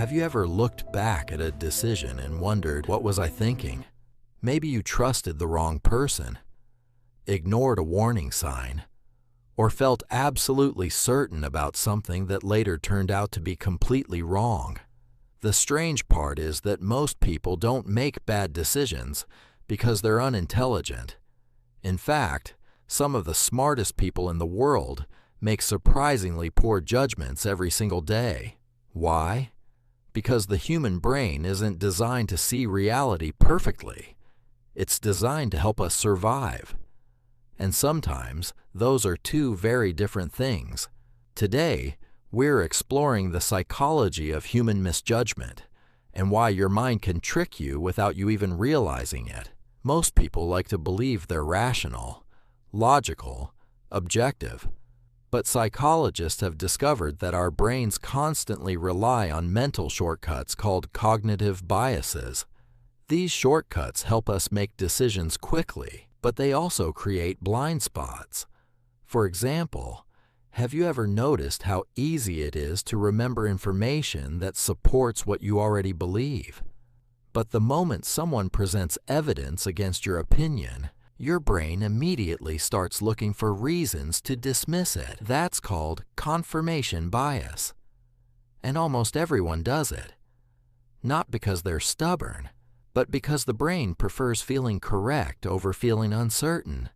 Have you ever looked back at a decision and wondered, what was I thinking? Maybe you trusted the wrong person, ignored a warning sign, or felt absolutely certain about something that later turned out to be completely wrong. The strange part is that most people don't make bad decisions because they're unintelligent. In fact, some of the smartest people in the world make surprisingly poor judgments every single day. Why? Because the human brain isn't designed to see reality perfectly. It's designed to help us survive. And sometimes those are two very different things. Today, we're exploring the psychology of human misjudgment and why your mind can trick you without you even realizing it. Most people like to believe they're rational, logical, objective. But psychologists have discovered that our brains constantly rely on mental shortcuts called cognitive biases. These shortcuts help us make decisions quickly, but they also create blind spots. For example, have you ever noticed how easy it is to remember information that supports what you already believe? But the moment someone presents evidence against your opinion, your brain immediately starts looking for reasons to dismiss it. That's called confirmation bias. And almost everyone does it. Not because they're stubborn, but because the brain prefers feeling correct over feeling uncertain.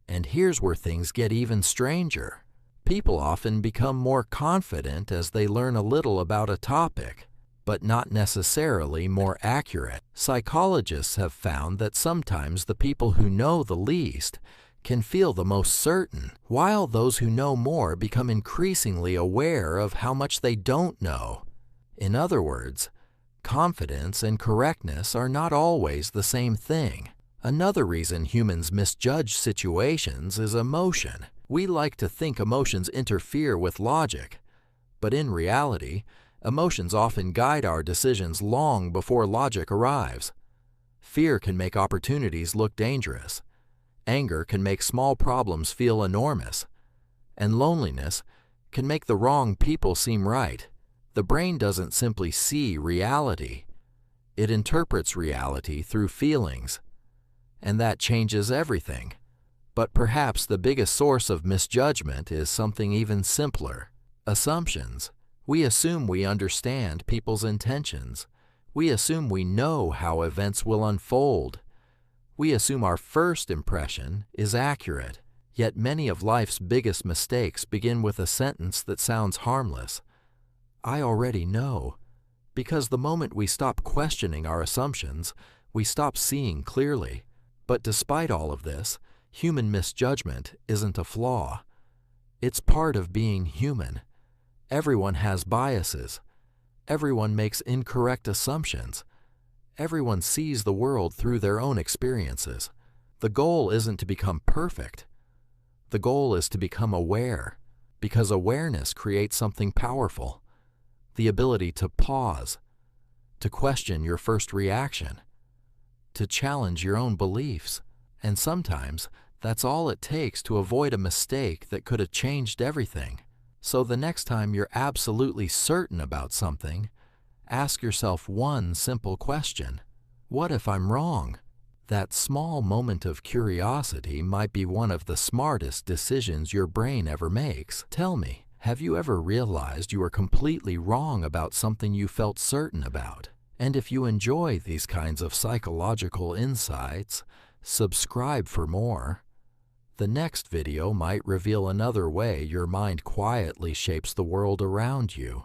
And here's where things get even stranger. People often become more confident as they learn a little about a topic, but not necessarily more accurate. Psychologists have found that sometimes the people who know the least can feel the most certain, while those who know more become increasingly aware of how much they don't know. In other words, confidence and correctness are not always the same thing. Another reason humans misjudge situations is emotion. We like to think emotions interfere with logic, but in reality, emotions often guide our decisions long before logic arrives. Fear can make opportunities look dangerous. Anger can make small problems feel enormous. And loneliness can make the wrong people seem right. The brain doesn't simply see reality. It interprets reality through feelings. And that changes everything. But perhaps the biggest source of misjudgment is something even simpler: assumptions. We assume we understand people's intentions. We assume we know how events will unfold. We assume our first impression is accurate. Yet many of life's biggest mistakes begin with a sentence that sounds harmless. I already know. Because the moment we stop questioning our assumptions, we stop seeing clearly. But despite all of this, human misjudgment isn't a flaw. It's part of being human. Everyone has biases. Everyone makes incorrect assumptions. Everyone sees the world through their own experiences. The goal isn't to become perfect. The goal is to become aware, because awareness creates something powerful. The ability to pause, to question your first reaction, to challenge your own beliefs. And sometimes that's all it takes to avoid a mistake that could have changed everything. So the next time you're absolutely certain about something, ask yourself one simple question: what if I'm wrong? That small moment of curiosity might be one of the smartest decisions your brain ever makes. Tell me, have you ever realized you were completely wrong about something you felt certain about? And if you enjoy these kinds of psychological insights, subscribe for more. The next video might reveal another way your mind quietly shapes the world around you.